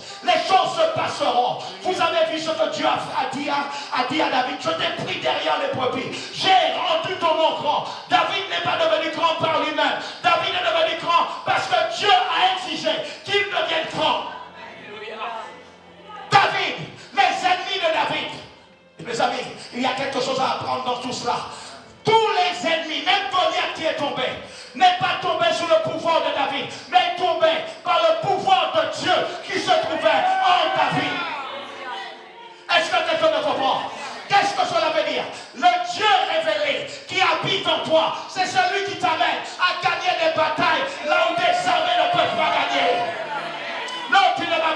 se passeront. Vous avez vu ce que Dieu a dit à David. Je t'ai pris derrière les brebis. J'ai rendu ton nom grand. David n'est pas devenu grand par lui-même. David est devenu grand parce que Dieu a exigé qu'il devienne grand. David, les ennemis de David. Et mes amis, il y a quelque chose à apprendre dans tout cela. Tous les ennemis, même Goliath qui est tombé, n'est pas tombé sous le pouvoir de David, mais est tombé par le pouvoir de Dieu qui se trouvait en David. Est-ce que quelqu'un me comprend? Qu'est-ce que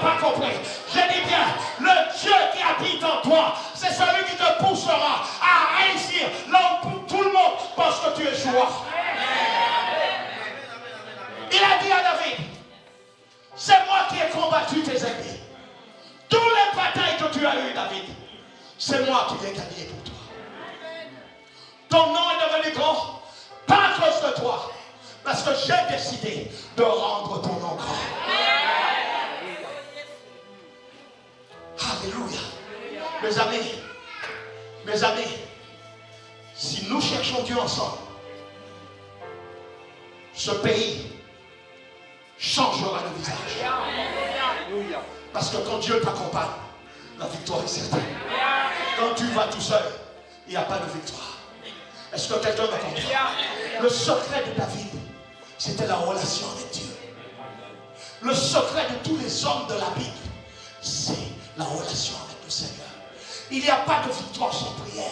pas compris. Je dis bien, le Dieu qui habite en toi, c'est celui qui te poussera à réussir là où tout le monde pense que tu échoues. Il a dit à David, c'est moi qui ai combattu tes ennemis. Toutes les batailles que tu as eues, David, c'est moi qui les ai gagnées pour toi. Ton nom est devenu grand, pas à cause de toi, parce que j'ai décidé de rendre ton nom grand. Alléluia. Mes amis, si nous cherchons Dieu ensemble, ce pays changera le visage. Parce que quand Dieu t'accompagne, la victoire est certaine. Quand tu vas tout seul, il n'y a pas de victoire. Est-ce que quelqu'un me comprend? Le secret de David, c'était la relation avec Dieu. Le secret de tous les hommes de la Bible, c'est la relation avec le Seigneur. Il n'y a pas de victoire sans prière.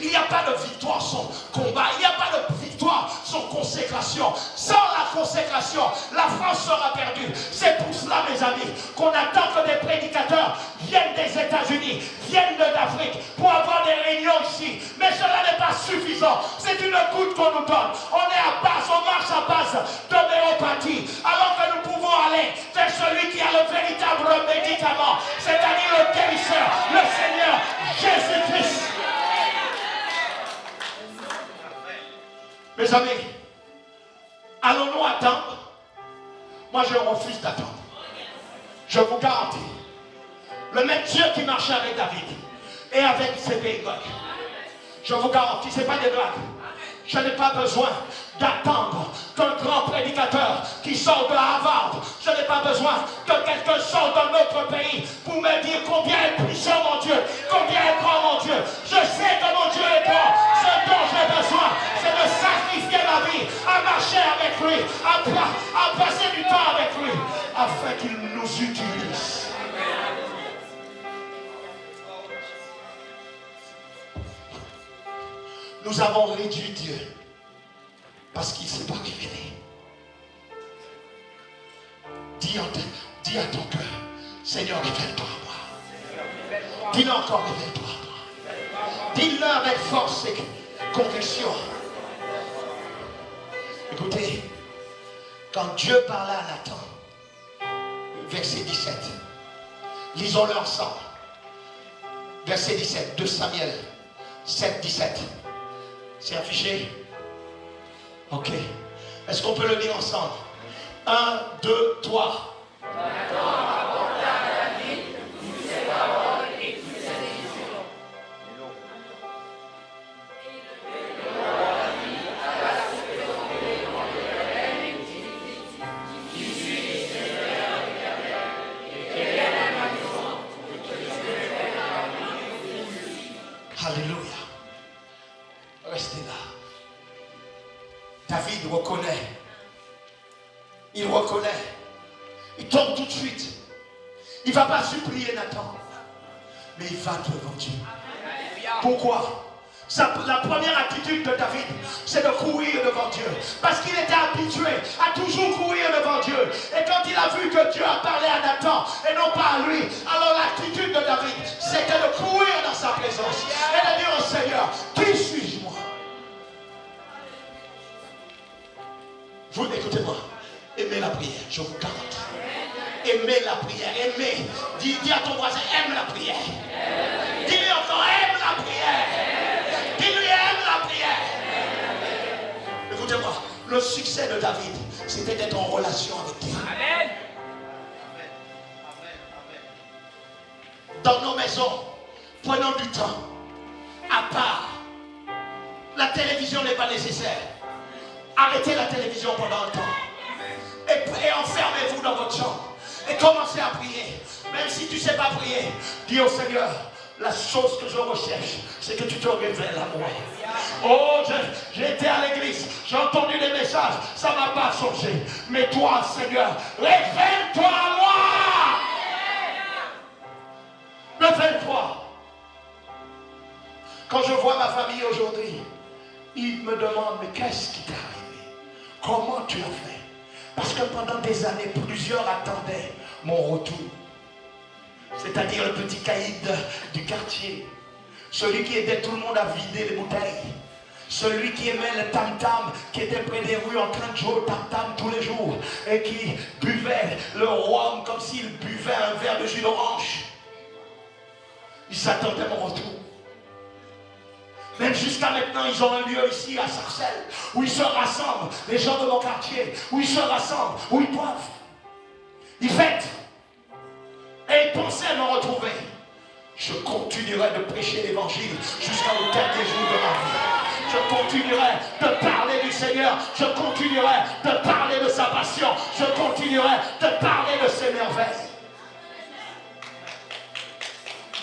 Il n'y a pas de victoire sans combat. Il n'y a pas de victoire sans consécration. Sans la consécration, la France sera perdue. C'est pour cela, mes amis, qu'on attend que des prédicateurs viennent des États-Unis, viennent d'Afrique pour avoir des réunions ici. Mais cela n'est pas suffisant. C'est une goutte qu'on nous donne. On est à base, on marche à base d'homéopathie. Alors que nous pouvons aller vers celui qui a le véritable médicament, c'est-à-dire le guérisseur, le Seigneur Jésus-Christ. Mes amis, allons-nous attendre? Moi, je refuse d'attendre. Je vous garantis, le même Dieu qui marchait avec David et avec ses pays, je vous garantis, ce n'est pas des blagues. Je n'ai pas besoin d'attendre qu'un grand prédicateur qui sort de Harvard, je n'ai pas besoin que quelqu'un sorte d'un autre pays pour me dire combien est puissant mon Dieu, combien est grand mon Dieu. Je sais que mon Dieu est grand. Ce dont j'ai besoin, c'est de sacrifier ma vie, à marcher avec lui, à passer du temps avec lui, afin qu'il nous utilise. Nous avons réduit Dieu parce qu'il ne s'est pas révélé. Dis à ton cœur, Seigneur, révèle-toi à moi. Dis-le encore, révèle-toi à moi. Dis-le avec force et conviction. Écoutez, quand Dieu parlait à Nathan, verset 17, lisons-le ensemble. Verset 17, 2 Samuel 7, 17. C'est affiché? Ok. Est-ce qu'on peut le lire ensemble? 1, 2, 3. Alléluia. Restez là. David reconnaît. Il reconnaît. Il tombe tout de suite. Il ne va pas supplier Nathan. Mais il va devant Dieu. Pourquoi? La première attitude de David, c'est de courir devant Dieu. Parce qu'il était habitué à toujours courir devant Dieu. Et quand il a vu que Dieu a parlé à Nathan et non pas à lui, alors l'attitude de David, c'était de courir dans sa présence. Et de dire au Seigneur, qui suis-je moi? Vous écoutez-moi. Aimez la prière, je vous garantis. Aimez la prière, aimez. Dis à ton voisin, aime la prière. Dis-lui encore, aime la prière. Dis-lui, aime la prière. Écoutez-moi, le succès de David, c'était d'être en relation avec Dieu. Amen. Dans nos maisons, prenons du temps. À part, la télévision n'est pas nécessaire. Arrêtez la télévision pendant un temps. Et enfermez-vous dans votre chambre. Et commencez à prier. Même si tu ne sais pas prier, dis au Seigneur, la chose que je recherche, c'est que tu te révèles à moi. Oh, j'ai été à l'église, j'ai entendu des messages, ça ne m'a pas changé. Mais toi, Seigneur, révèle-toi à moi. Révèle-toi. Quand je vois ma famille aujourd'hui, ils me demandent, mais qu'est-ce qui t'est arrivé? Comment tu as fait? Parce que pendant des années, plusieurs attendaient mon retour. c'est-à-dire le petit caïd du quartier, celui qui aidait tout le monde à vider les bouteilles, celui qui aimait le tam-tam, qui était près des rues en train de jouer au tam-tam tous les jours et qui buvait le rhum comme s'il buvait un verre de jus d'orange. Ils s'attendaient à mon retour. Même jusqu'à maintenant, ils ont un lieu ici à Sarcelles où ils se rassemblent, les gens de mon quartier, où ils se rassemblent, où ils boivent. Ils fêtent. Et ils pensaient me retrouver. Je continuerai de prêcher l'évangile jusqu'au dernier jour de ma vie. Je continuerai de parler du Seigneur. Je continuerai de parler de sa passion. Je continuerai de parler de ses merveilles.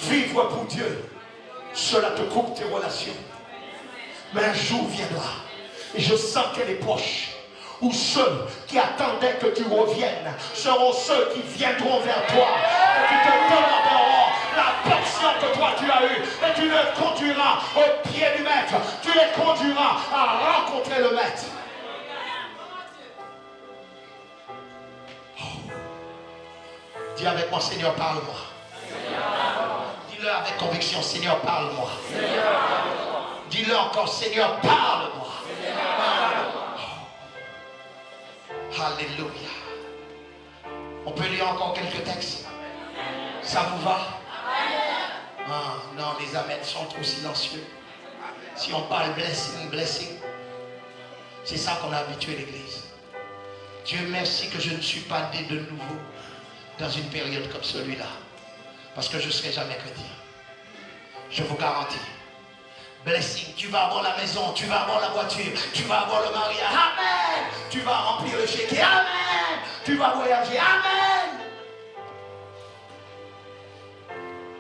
Vivre pour Dieu, cela te coupe tes relations. Mais un jour viendra, et je sens qu'elle est proche, où ceux qui attendaient que tu reviennes seront ceux qui viendront vers toi et qui te demanderont la portion que toi tu as eue, et tu les conduiras au pied du maître, tu les conduiras à rencontrer le maître. Oh. Dis avec moi, Seigneur, parle-moi. Dis-le avec conviction, Seigneur, parle-moi. Dis-le encore, Seigneur, parle-moi. Oh. Alléluia. On peut lire encore quelques textes. Ça vous va? Ah, non, les amens sont trop silencieux. Si on parle blessing, blessing, c'est ça qu'on a habitué l'église. Dieu merci que je ne suis pas né de nouveau dans une période comme celui-là. Parce que je ne serai jamais chrétien. Je vous garantis. Blessing, tu vas avoir la maison, tu vas avoir la voiture, tu vas avoir le mariage. Amen. Tu vas remplir le chéquier. Amen. Tu vas voyager. Amen.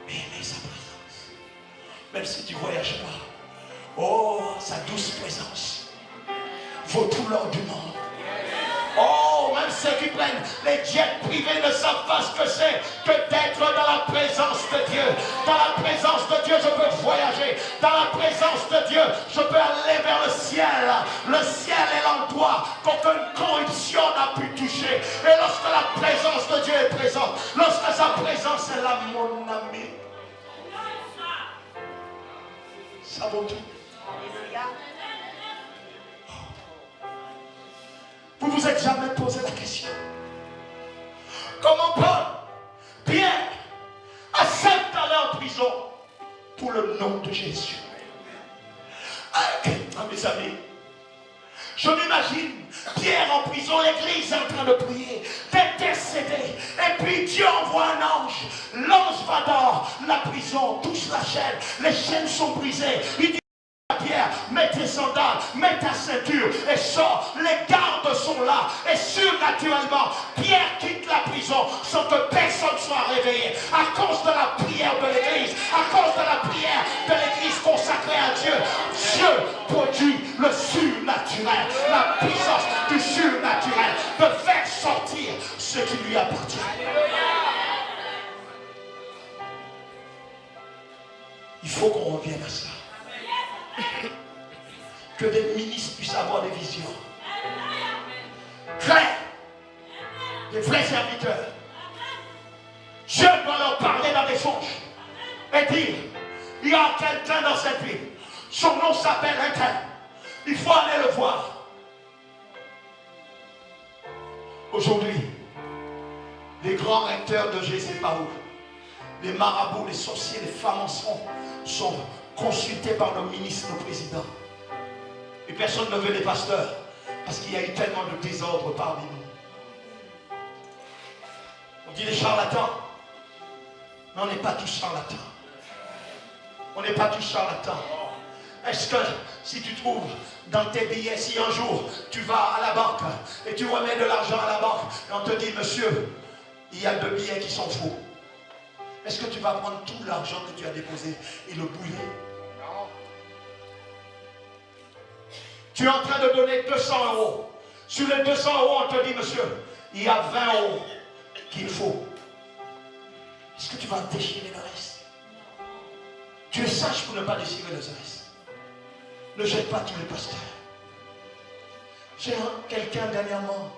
Mais aimer sa présence. Même si tu ne voyages pas. Oh, sa douce présence vaut tout l'or du monde. Oh, même ceux qui prennent les jets privés ne savent pas ce que c'est que d'être dans la présence de Dieu. Dans la présence de Dieu, je peux voyager. Dans la présence de Dieu, je peux aller vers le ciel. Le ciel est l'endroit qu'aucune corruption n'a pu toucher. Et lorsque la présence de Dieu est présente, lorsque sa présence est là, mon ami, ça vaut tout. Vous vous êtes jamais posé la question. Comment Paul, Pierre, accepte d'aller en prison pour le nom de Jésus? Ah, mes amis, je m'imagine Pierre en prison, l'église en train de prier, d'intercéder, et puis Dieu envoie un ange. L'ange va dans la prison, touche la chaîne, les chaînes sont brisées. Il dit à Pierre, mets tes sandales, mets ta ceinture et sors. Les gardes sont là et surnaturellement Pierre quitte la prison sans que personne soit réveillé à cause de la prière de l'église, à cause de la prière de l'église consacrée à Dieu. Dieu produit le surnaturel, la puissance du surnaturel de faire sortir ce qui lui appartient. Il faut qu'on revienne à ça. Que des ministres puissent avoir des visions claires, des vrais serviteurs. Dieu doit leur parler dans des songes et dire, il y a quelqu'un dans cette ville, son nom s'appelle un tel, il faut aller le voir. Aujourd'hui, les grands recteurs de GCPAO, les marabouts, les sorciers, les francs sont consultés par nos ministres, nos présidents. Et personne ne veut les pasteurs parce qu'il y a eu tellement de désordre parmi nous. On dit les charlatans. Mais on n'est pas tous charlatans. On n'est pas tous charlatans. Est-ce que si tu trouves dans tes billets, si un jour tu vas à la banque et tu remets de l'argent à la banque et on te dit, monsieur, il y a 2 billets qui sont faux. Est-ce que tu vas prendre tout l'argent que tu as déposé et le bouler? Non. Tu es en train de donner 200 €. Sur les 200 €, on te dit, monsieur, il y a 20 € qu'il faut. Est-ce que tu vas déchirer le reste? Tu es sage pour ne pas déchirer le reste. Ne jette pas tous les pasteurs. J'ai quelqu'un dernièrement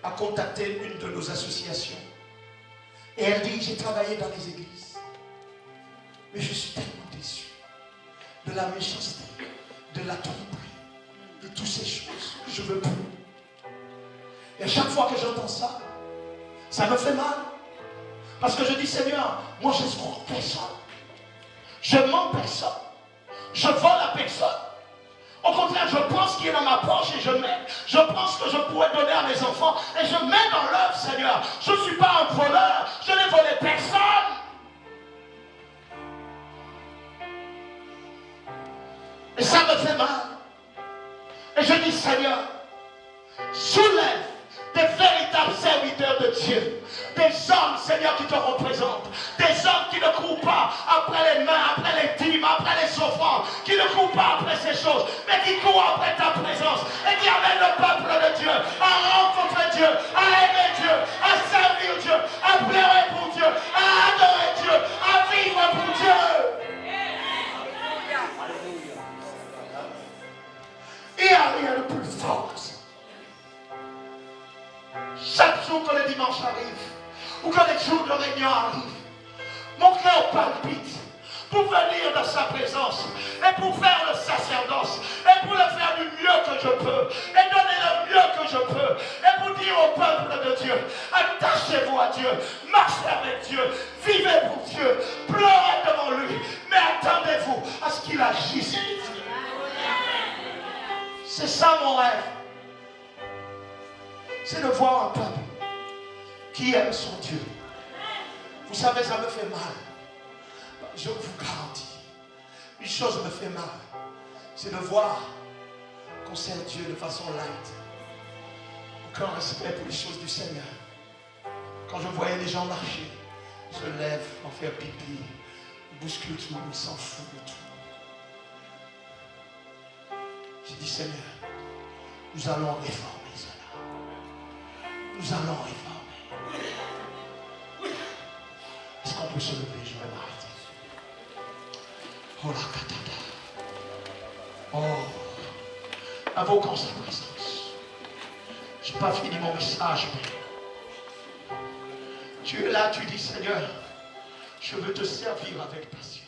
a contacté une de nos associations Et elle dit, j'ai travaillé dans les églises. Mais je suis tellement déçue de la méchanceté, de la tromperie, de toutes ces choses. Je veux plus. Et à chaque fois que j'entends ça, ça me fait mal. Parce que je dis, Seigneur, moi je n'escroque personne. Je mens personne. Je vole à personne. Au contraire, je prends ce qui est dans ma poche et je mets. Je prends ce que je pourrais donner à mes enfants et je mets dans l'œuvre, Seigneur. Je ne suis pas un voleur. Je n'ai volé personne. Et ça me fait mal. Et je dis, Seigneur, soulève des véritables serviteurs de Dieu. Des hommes, Seigneur, qui te représentent. Des hommes qui ne courent pas après les mains, après les dîmes, après les offrandes. Qui ne courent pas après ces choses, mais qui courent après ta présence. Et qui amènent le peuple de Dieu à rencontrer Dieu, à aimer Dieu, à servir Dieu, à pleurer pour Dieu, à adorer Dieu, à vivre pour Dieu. Il n'y a rien de plus fort que ça. Chaque jour que le dimanche arrive, ou que les jours de réunion arrivent, mon cœur palpite pour venir dans sa présence et pour faire le sacerdoce et pour le faire du mieux que je peux et donner le mieux que je peux et pour dire au peuple de Dieu, attachez-vous à Dieu, marchez avec Dieu, vivez pour Dieu, pleurez devant lui, mais attendez-vous à ce qu'il agisse. C'est ça mon rêve. C'est de voir un peuple qui aime son Dieu. Vous savez, ça me fait mal. Je vous garantis. Une chose me fait mal. C'est de voir qu'on sert Dieu de façon light. Aucun respect pour les choses du Seigneur. Quand je voyais les gens marcher, se lèvent, en faire pipi, bousculent tout, ils s'en foutent de tout. J'ai dit, Seigneur, nous allons réformer cela. Nous allons réformer. Est-ce qu'on peut se lever? Je vais m'arrêter. Oh la katata. Oh, invoquons sa présence. Je n'ai pas fini mon message, mais tu es là, tu dis, Seigneur, je veux te servir avec passion.